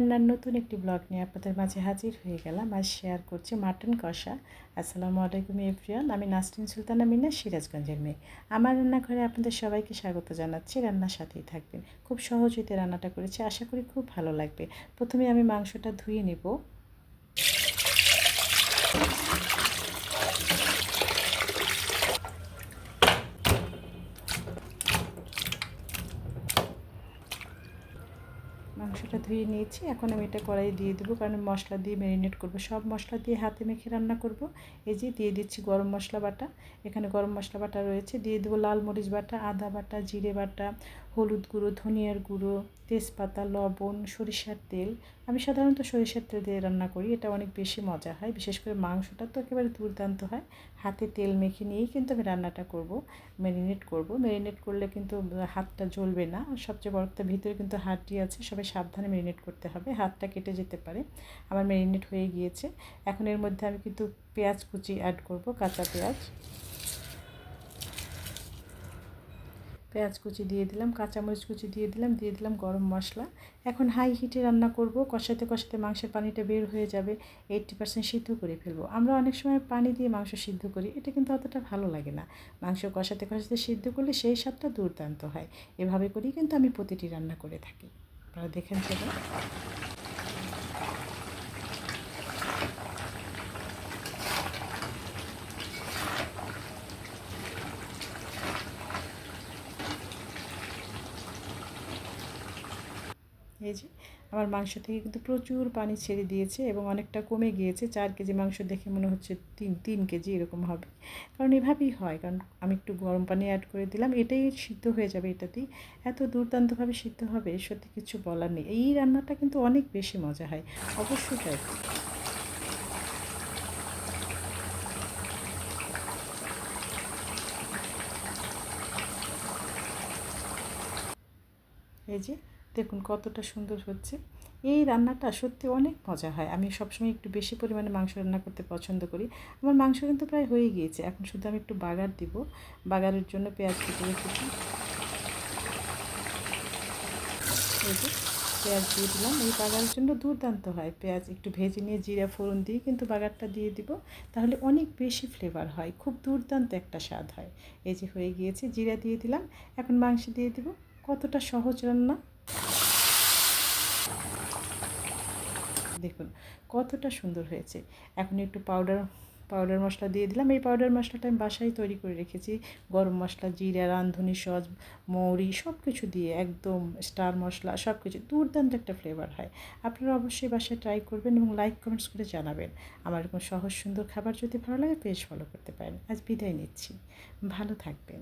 রান্নার নতুন একটি ব্লগ নিয়ে আপনাদের মাঝে হাজির হয়ে গেলাম। আজ শেয়ার করছি মাটন কষা। আসসালামু আলাইকুম এভরিওয়ান, আমি নাসরিন সুলতানা মিনা, সিরাজগঞ্জের মেয়ে। আমার রান্নাঘরে আপনাদের সবাইকে স্বাগত জানাচ্ছি। রান্নার সাথেই থাকবেন। খুব সহজেই রান্নাটা করেছি, আশা করি খুব ভালো লাগবে। প্রথমে আমি মাংসটা ধুয়ে নেব। মাংসটা ধুয়ে নিয়েছি, এখন আমি এটা কড়াইয়ে দিয়ে দেবো, কারণ মশলা দিয়ে ম্যারিনেট করব। সব মশলা দিয়ে হাতে মেখে রান্না করব। এই যে দিয়ে দিচ্ছি গরম মশলা বাটা, এখানে গরম মশলা বাটা রয়েছে। দিয়ে দেবো লাল মরিচ বাটা, আদা বাটা, জিরে বাটা, হলুদ গুঁড়ো, ধনিয়ার গুঁড়ো, তেজপাতা, লবণ, সরিষার তেল। আমি সাধারণত সরিষার তেল দিয়ে রান্না করি, এটা অনেক বেশি মজা হয়। বিশেষ করে মাংসটা তো একেবারে দুর্দান্ত হয়। হাতে তেল মেখে নিয়েই কিন্তু আমি রান্নাটা করব, ম্যারিনেট করব। ম্যারিনেট করলে কিন্তু হাতটা জ্বলবে না। আর সবচেয়ে বড় কথা, ভিতরে কিন্তু হাড্ডি আছে, সবাই সাবধানে ম্যারিনেট করতে হবে, হাতটা কেটে যেতে পারে। আমার ম্যারিনেট হয়ে গিয়েছে। এখন এর মধ্যে আমি কিন্তু পেঁয়াজ কুচি অ্যাড করব, কাঁচা পেঁয়াজ। পেঁয়াজ কুচি দিয়ে দিলাম, কাঁচামরিচ কুচি দিয়ে দিলাম গরম মশলা। এখন হাই হিটে রান্না করব। কষাতে কষাতে মাংসের পানিটা বের হয়ে যাবে, 80% সিদ্ধ করে ফেলবো। আমরা অনেক সময় পানি দিয়ে মাংস সিদ্ধ করি, এটা কিন্তু অতটা ভালো লাগে না। মাংস কষাতে কষাতে সিদ্ধ করলে সেই স্বাদটা দুর্দান্ত হয়। এভাবে করেই কিন্তু আমি প্রতিটি রান্না করে থাকি, আপনারা দেখেন সেটা। এই যে আমার মাংস থেকে কিন্তু প্রচুর পানি ছেড়ে দিয়েছে এবং অনেকটা কমে গিয়েছে। 4 কেজি মাংস দেখে মনে হচ্ছে তিন কেজি এরকম হবে, কারণ এভাবেই হয়। কারণ আমি একটু গরম পানি অ্যাড করে দিলাম, এটাই সিদ্ধ হয়ে যাবে। এটাতেই এত দুর্দান্তভাবে সিদ্ধ হবে, সত্যি কিছু বলার নেই। এই রান্নাটা কিন্তু অনেক বেশি মজা হয়, অবশ্যই ট্রাই করুন। এই যে দেখুন কতটা সুন্দর হচ্ছে। এই রান্নাটা সত্যি অনেক মজা হয়। আমি সবসময় একটু বেশি পরিমাণে মাংস রান্না করতে পছন্দ করি। আমার মাংস কিন্তু প্রায় হয়ে গিয়েছে, এখন শুধু আমি একটু বাগার দিব। বাগারের জন্য পেঁয়াজ কেটে রেখেছি। এই যে পেঁয়াজ দিয়ে দিলাম। এই বাগারের জন্য দুর্দান্ত হয়। পেঁয়াজ একটু ভেজে নিয়ে জিরা ফোড়ন দিয়ে কিন্তু বাগারটা দিয়ে দিব, তাহলে অনেক বেশি ফ্লেভার হয়, খুব দুর্দান্ত একটা স্বাদ হয়। এই যে হয়ে গিয়েছে, জিরা দিয়ে দিলাম। এখন মাংস দিয়ে দিব। কতটা সহজ রান্না দেখুন, কতটা সুন্দর হয়েছে। এখন একটু পাউডার মশলা দিয়ে দিলাম। এই পাউডার মশলাটা আমি বাসায় তৈরি করে রেখেছি। গরম মশলা, জিরা, রাঁধুনি সস, মৌরি সব কিছু দিয়ে, একদম স্টার মশলা সব কিছু, দুর্দান্ত একটা ফ্লেভার হয়। আপনারা অবশ্যই বাসায় ট্রাই করবেন এবং লাইক কমেন্টস করে জানাবেন। আমার এরকম সহজ সুন্দর খাবার যদি ভালো লাগে পেজ ফলো করতে পারেন। আজ বিদায় নিচ্ছি, ভালো থাকবেন।